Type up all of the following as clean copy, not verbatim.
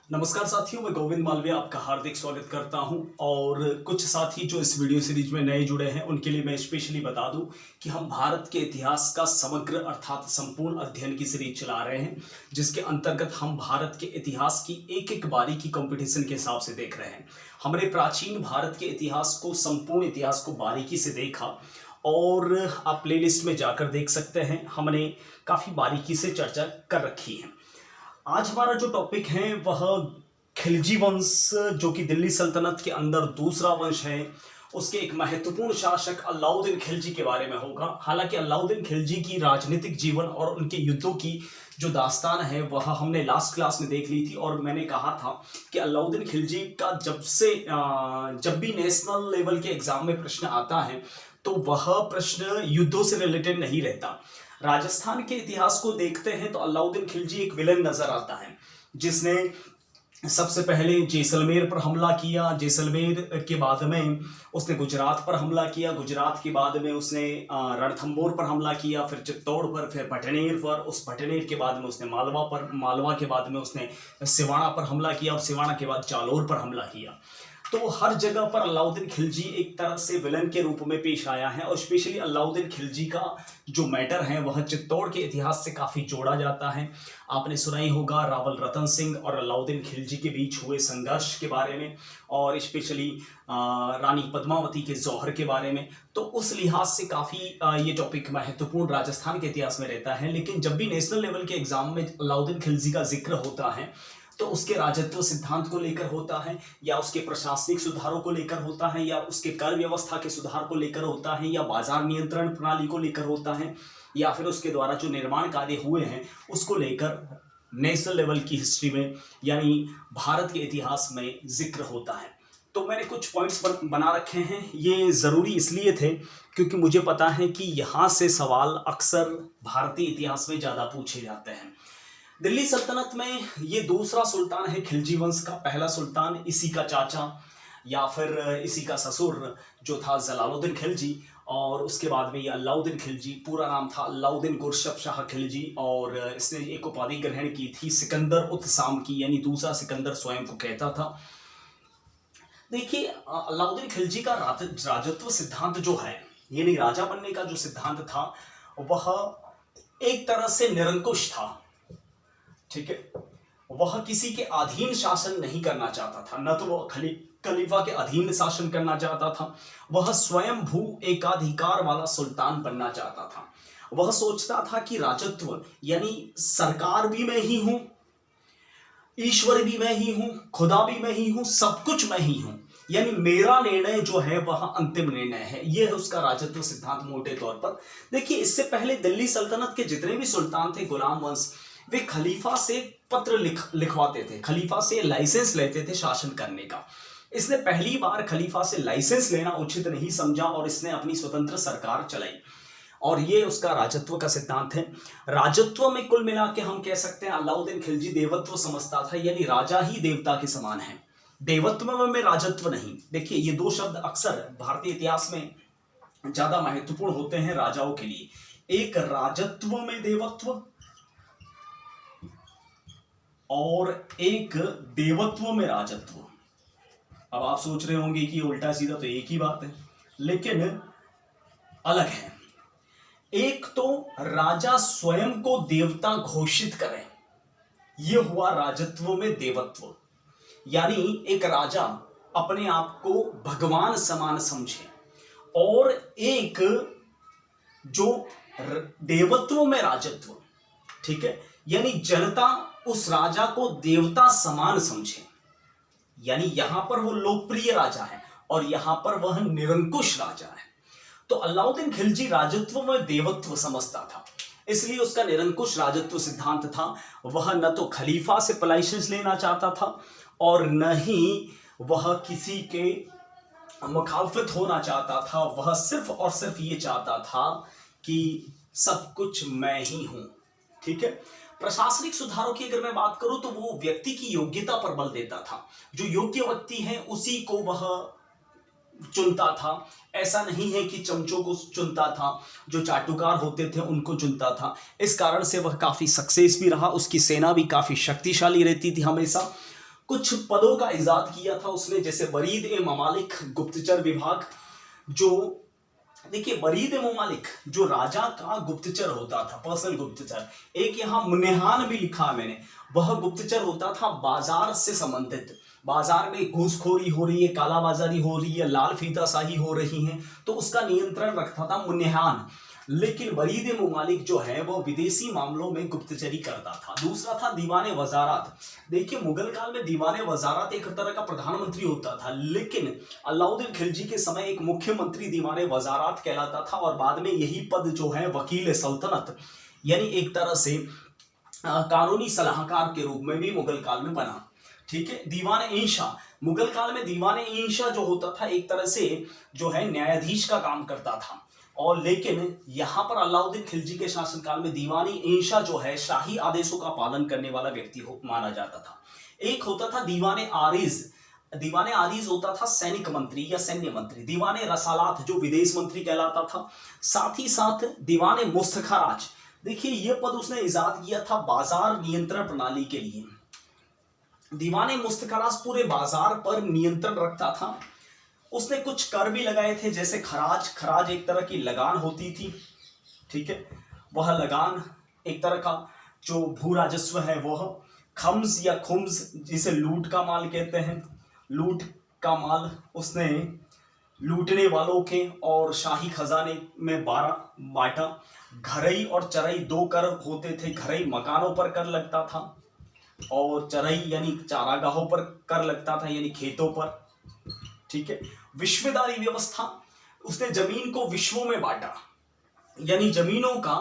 नमस्कार साथियों, मैं गोविंद मालवीय आपका हार्दिक स्वागत करता हूं। और कुछ साथी जो इस वीडियो सीरीज में नए जुड़े हैं उनके लिए मैं स्पेशली बता दूं कि हम भारत के इतिहास का समग्र अर्थात संपूर्ण अध्ययन की सीरीज चला रहे हैं, जिसके अंतर्गत हम भारत के इतिहास की एक एक बारी की कंपटीशन के हिसाब से देख रहे हैं। हमने प्राचीन भारत के इतिहास को, संपूर्ण इतिहास को बारीकी से देखा और आप प्लेलिस्ट में जाकर देख सकते हैं। हमने काफ़ी बारीकी से चर्चा कर रखी है। आज हमारा जो टॉपिक है वह खिलजी वंश, जो कि दिल्ली सल्तनत के अंदर दूसरा वंश है, उसके एक महत्वपूर्ण शासक अलाउद्दीन खिलजी के बारे में होगा। हालांकि अलाउद्दीन खिलजी की राजनीतिक जीवन और उनके युद्धों की जो दास्तान है वह हमने लास्ट क्लास में देख ली थी, और मैंने कहा था कि अलाउद्दीन खिलजी का जब भी नेशनल लेवल के एग्जाम में प्रश्न आता है तो वह प्रश्न युद्धों से रिलेटेड नहीं रहता। राजस्थान के इतिहास को देखते हैं तो अलाउद्दीन खिलजी एक विलन नजर आता है, जिसने सबसे पहले जैसलमेर पर हमला किया। जैसलमेर के बाद में उसने गुजरात पर हमला किया। गुजरात के बाद में उसने रणथंभौर पर हमला किया, फिर चित्तौड़ पर, फिर भटनेर पर। उस भटनेर के बाद में उसने मालवा पर, मालवा के बाद में उसने सिवाना पर हमला किया, और सिवाना के बाद जालोर पर हमला किया। तो हर जगह पर अलाउद्दीन खिलजी एक तरह से विलन के रूप में पेश आया है। और स्पेशली अलाउद्दीन खिलजी का जो मैटर है वह चित्तौड़ के इतिहास से काफ़ी जोड़ा जाता है। आपने सुना ही होगा रावल रतन सिंह और अलाउद्दीन खिलजी के बीच हुए संघर्ष के बारे में, और स्पेशली रानी पद्मावती के जौहर के बारे में। तो उस लिहाज से काफ़ी ये टॉपिक महत्वपूर्ण राजस्थान के इतिहास में रहता है। लेकिन जब भी नेशनल लेवल के एग्जाम में अलाउद्दीन खिलजी का जिक्र होता है तो उसके राजत्व सिद्धांत को लेकर होता है, या उसके प्रशासनिक सुधारों को लेकर होता है, या उसके कर व्यवस्था के सुधार को लेकर होता है, या बाजार नियंत्रण प्रणाली को लेकर होता है, या फिर उसके द्वारा जो निर्माण कार्य हुए हैं उसको लेकर नेशनल लेवल की हिस्ट्री में यानी भारत के इतिहास में जिक्र होता है। तो मैंने कुछ पॉइंट्स बना रखे हैं। ये ज़रूरी इसलिए थे क्योंकि मुझे पता है कि यहाँ से सवाल अक्सर भारतीय इतिहास में ज़्यादा पूछे जाते हैं। दिल्ली सल्तनत में ये दूसरा सुल्तान है खिलजी वंश का। पहला सुल्तान इसी का चाचा या फिर इसी का ससुर जो था जलालुद्दीन खिलजी, और उसके बाद में ये अलाउद्दीन खिलजी। पूरा नाम था अलाउद्दीन गुरशब शाह खिलजी, और इसने एक उपाधि ग्रहण की थी सिकंदर उत शाम की, यानी दूसरा सिकंदर स्वयं को कहता था। देखिए, अलाउद्दीन खिलजी का राजत्व सिद्धांत जो है, यानी राजा बनने का जो सिद्धांत था वह एक तरह से निरंकुश था। ठीक है, वह किसी के अधीन शासन नहीं करना चाहता था, न तो वह खलीफा के अधीन शासन करना चाहता था, वह स्वयं भू एकाधिकार वाला सुल्तान बनना चाहता था। वह सोचता था कि राजत्व यानी सरकार भी मैं ही हूं, ईश्वर भी मैं ही हूं, खुदा भी मैं ही हूं, सब कुछ मैं ही हूं, यानी मेरा निर्णय जो है वह अंतिम निर्णय है। यह है उसका राजत्व सिद्धांत मोटे तौर पर। देखिए, इससे पहले दिल्ली सल्तनत के जितने भी सुल्तान थे गुलाम वंश, वे खलीफा से पत्र लिखवाते थे, खलीफा से लाइसेंस लेते थे शासन करने का। इसने पहली बार खलीफा से लाइसेंस लेना उचित नहीं समझा और इसने अपनी स्वतंत्र सरकार चलाई, और ये उसका राजत्व का सिद्धांत है। राजत्व में कुल मिला के हम कह सकते हैं अलाउद्दीन खिलजी देवत्व समझता था, यानी राजा ही देवता के समान है, देवत्व में राजत्व नहीं। देखिए, ये दो शब्द अक्सर भारतीय इतिहास में ज्यादा महत्वपूर्ण होते हैं राजाओं के लिए, एक राजत्व में देवत्व और एक देवत्व में राजत्व। अब आप सोच रहे होंगे कि उल्टा सीधा तो एक ही बात है, लेकिन अलग है। एक तो राजा स्वयं को देवता घोषित करे, यह हुआ राजत्व में देवत्व, यानी एक राजा अपने आप को भगवान समान समझे, और एक जो देवत्व में राजत्व, ठीक है, यानी जनता उस राजा को देवता समान समझे, यानी यहां पर वो लोकप्रिय राजा है और यहां पर वह निरंकुश राजा है। तो अलाउद्दीन खिलजी राजत्व में देवत्व समझता था, इसलिए उसका निरंकुश राजत्व सिद्धांत था। वह न तो खलीफा से लाइसेंस लेना चाहता था और न ही वह किसी के मुखालफत होना चाहता था। वह सिर्फ और सिर्फ ये चाहता था कि सब कुछ मैं ही हूं। ठीक है, प्रशासनिक सुधारों की अगर मैं बात करूं तो वो व्यक्ति की योग्यता पर बल देता था। जो योग्य व्यक्ति है उसी को वह चुनता था। ऐसा नहीं है कि चमचों को चुनता था, जो चाटुकार होते थे उनको चुनता था। इस कारण से वह काफ़ी सक्सेस भी रहा, उसकी सेना भी काफ़ी शक्तिशाली रहती थी हमेशा। कुछ पदों का इजाद किया था उसने, जैसे बरीद ए ममालिक गुप्तचर विभाग। जो देखिए बरीद ए ममालिक जो राजा का गुप्तचर होता था, पर्सनल गुप्तचर। एक यहाँ मुन्नेहान भी लिखा है मैंने, वह गुप्तचर होता था बाजार से संबंधित। बाजार में घूसखोरी हो रही है, कालाबाजारी हो रही है, लाल फीताशाही हो रही है, तो उसका नियंत्रण रखता था मुन्नेहान। लेकिन बरीद ए ममालिक जो है वो विदेशी मामलों में गुप्तचरी करता था। दूसरा था दीवाने वजारत। देखिए मुगल काल में दीवाने वजारत एक तरह का प्रधानमंत्री होता था, लेकिन अलाउद्दीन खिलजी के समय एक मुख्यमंत्री दीवाने वजारत कहलाता था, और बाद में यही पद जो है वकील सल्तनत यानी एक तरह से कानूनी सलाहकार के रूप में भी मुगल काल में बना। ठीक है। दीवान इंशा, मुगल काल में दीवान इंशा जो होता था एक तरह से जो है न्यायाधीश का काम करता था, और लेकिन यहाँ पर अलाउद्दीन खिलजी के शासनकाल में दीवानी इंशा जो है शाही आदेशों का पालन करने वाला व्यक्ति माना जाता था। एक होता था दीवाने आरिज। दीवाने आरिज होता था सैनिक मंत्री या सैन्य मंत्री। दीवाने रसालात जो विदेश मंत्री कहलाता था। साथ ही साथ दीवाने मुस्तखराज, देखिए यह पद उसने इजाद किया था बाजार नियंत्रण प्रणाली के लिए। दीवाने मुस्तखराज पूरे बाजार पर नियंत्रण रखता था। उसने कुछ कर भी लगाए थे, जैसे खराज। खराज एक तरह की लगान होती थी। ठीक है। वह लगान एक तरह का जो भू राजस्व है वह खम्स या खुम्स, जिसे लूट का माल कहते हैं, लूट का माल उसने लूटने वालों के और शाही खजाने में बांटा। घरई और चरई दो कर होते थे। घरई मकानों पर कर लगता था, और चरई यानी चारागाहों पर कर लगता था, यानी खेतों पर। ठीक है। विश्वदारी व्यवस्था, उसने जमीन को विश्वों में बांटा, यानी जमीनों का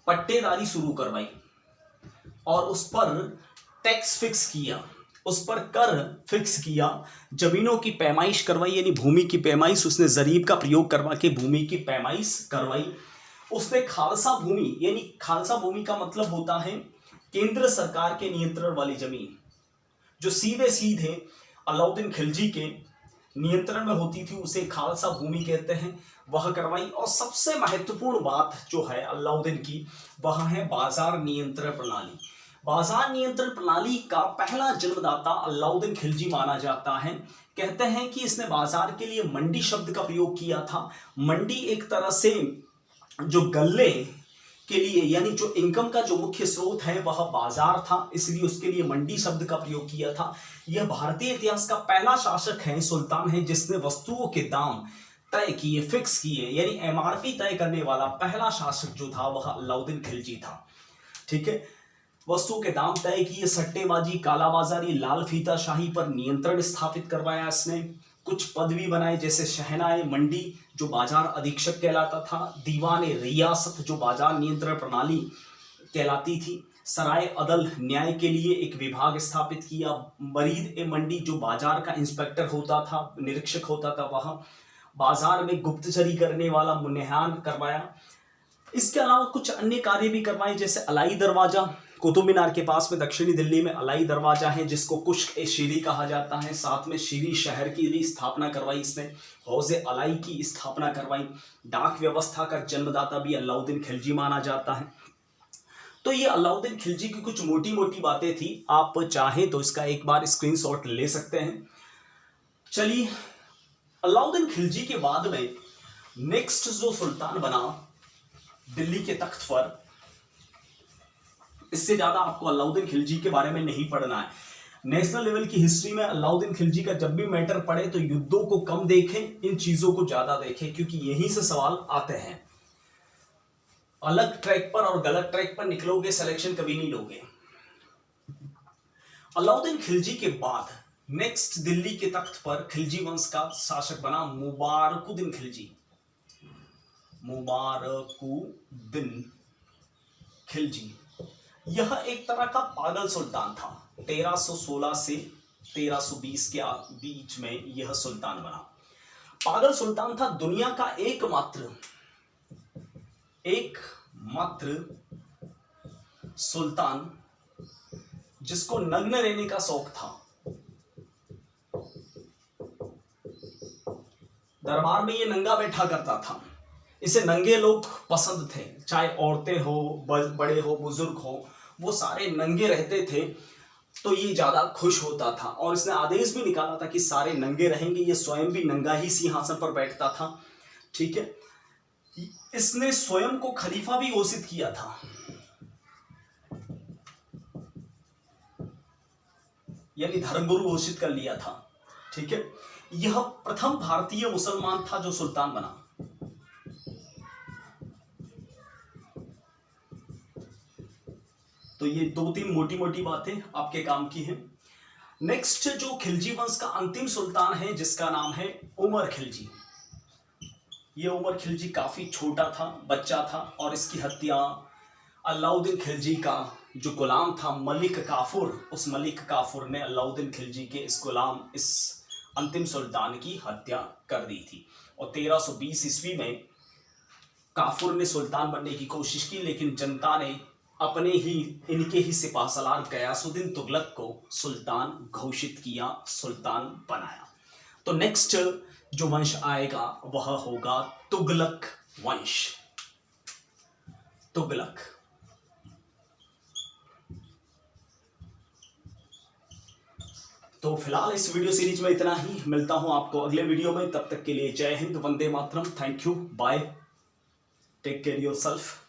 पट्टेदारी शुरू करवाई, और उस पर टैक्स फिक्स किया, उस पर कर फिक्स किया। जमीनों की पैमाइश करवाई, यानी भूमि की पैमाइश, उसने जरीब का प्रयोग करवा के भूमि की पैमाइश करवाई। उसने खालसा भूमि, यानी खालसा भूमि का मतलब होता है केंद्र सरकार के नियंत्रण वाली जमीन, जो सीधे अलाउद्दीन खिलजी के नियंत्रण में होती थी, उसे खालसा भूमि कहते हैं, वह करवाई। और सबसे महत्वपूर्ण बात जो है अलाउद्दीन की, वह है बाजार नियंत्रण प्रणाली। बाजार नियंत्रण प्रणाली का पहला जन्मदाता अलाउद्दीन खिलजी माना जाता है। कहते हैं कि इसने बाजार के लिए मंडी शब्द का प्रयोग किया था। मंडी एक तरह से जो गल्ले के लिए, यानी जो इनकम का जो मुख्य स्रोत है वह बाजार था, इसलिए उसके लिए मंडी शब्द का प्रयोग किया था। यह भारतीय इतिहास का पहला शासक है, सुल्तान है, जिसने वस्तुओं के दाम तय किए, फिक्स किए, यानी एमआरपी तय करने वाला पहला शासक जो था वह अलाउद्दीन खिलजी था। ठीक है। वस्तुओं के दाम तय किए, सट्टेबाजी, कालाबाजारी, लाल फीताशाही पर नियंत्रण स्थापित करवाया इसने। कुछ पद भी बनाए, जैसे शहनाए मंडी जो बाजार अधीक्षक कहलाता था, दीवाने रियासत जो बाजार नियंत्रण प्रणाली कहलाती थी, सराय अदल न्याय के लिए एक विभाग स्थापित किया, बरीद ए मंडी जो बाजार का इंस्पेक्टर होता था, निरीक्षक होता था, वह बाजार में गुप्तचरी करने वाला मुन्नेहान करवाया। इसके अलावा कुछ अन्य कार्य भी करवाए, जैसे अलाई दरवाजा, कुतुब मीनार के पास में दक्षिणी दिल्ली में अलाई दरवाजा है, जिसको कुश्क ए शीरी कहा जाता है। साथ में शीरी शहर की भी स्थापना करवाई इसने, हौजे अलाई की स्थापना करवाई। डाक व्यवस्था का जन्मदाता भी अलाउद्दीन खिलजी माना जाता है। तो ये अलाउद्दीन खिलजी की कुछ मोटी मोटी बातें थी। आप चाहें तो इसका एक बार स्क्रीनशॉट ले सकते हैं। चलिए, अलाउद्दीन खिलजी के बाद में नेक्स्ट जो सुल्तान बना दिल्ली के तख्त पर, इससे ज्यादा आपको अलाउद्दीन खिलजी के बारे में नहीं पढ़ना है। नेशनल लेवल की हिस्ट्री में अलाउद्दीन खिलजी का जब भी मैटर पढ़े तो युद्धों को कम देखें, इन चीजों को ज्यादा देखें, क्योंकि यहीं से सवाल आते हैं। अलग ट्रैक पर और गलत ट्रैक पर निकलोगे, सिलेक्शन कभी नहीं लोगे। अलाउद्दीन खिलजी के बाद नेक्स्ट दिल्ली के तख्त पर खिलजी वंश का शासक बना मुबारकुद्दीन खिलजी। मुबारकुद्दीन खिलजी यह एक तरह का पागल सुल्तान था। 1316 से 1320 के बीच में यह सुल्तान बना। पागल सुल्तान था, दुनिया का एकमात्र सुल्तान जिसको नग्न रहने का शौक था। दरबार में ये नंगा बैठा करता था। इसे नंगे लोग पसंद थे, चाहे औरतें हो, बड़े हो, बुजुर्ग हो, वो सारे नंगे रहते थे। तो ये ज्यादा खुश होता था और इसने आदेश भी निकाला था कि सारे नंगे रहेंगे। ये स्वयं भी नंगा ही सिंहासन पर बैठता था। ठीक है, इसने स्वयं को खलीफा भी घोषित किया था, यानी धर्मगुरु घोषित कर लिया था। ठीक है, यह प्रथम भारतीय मुसलमान था जो सुल्तान बना। तो ये 2-3 मोटी मोटी बातें आपके काम की हैं। नेक्स्ट जो खिलजी वंश का अंतिम सुल्तान है जिसका नाम है उमर खिलजी। ये उमर खिलजी काफी छोटा था, बच्चा था, और इसकी हत्या अलाउद्दीन खिलजी का जो गुलाम था मलिक काफूर, उस मलिक काफूर ने अलाउद्दीन खिलजी के इस गुलाम, इस अंतिम सुल्तान की हत्या कर दी थी। और 1320 ईस्वी में काफूर ने सुल्तान बनने की कोशिश की, लेकिन जनता ने इनके ही सिपाहसालार गयासुद्दीन तुगलक को सुल्तान घोषित किया, सुल्तान बनाया। तो नेक्स्ट जो वंश आएगा वह होगा तुगलक वंश। तुगलक। तो फिलहाल इस वीडियो सीरीज में इतना ही। मिलता हूं आपको अगले वीडियो में, तब तक के लिए जय हिंद, वंदे मातरम, thank you, bye, take care yourself.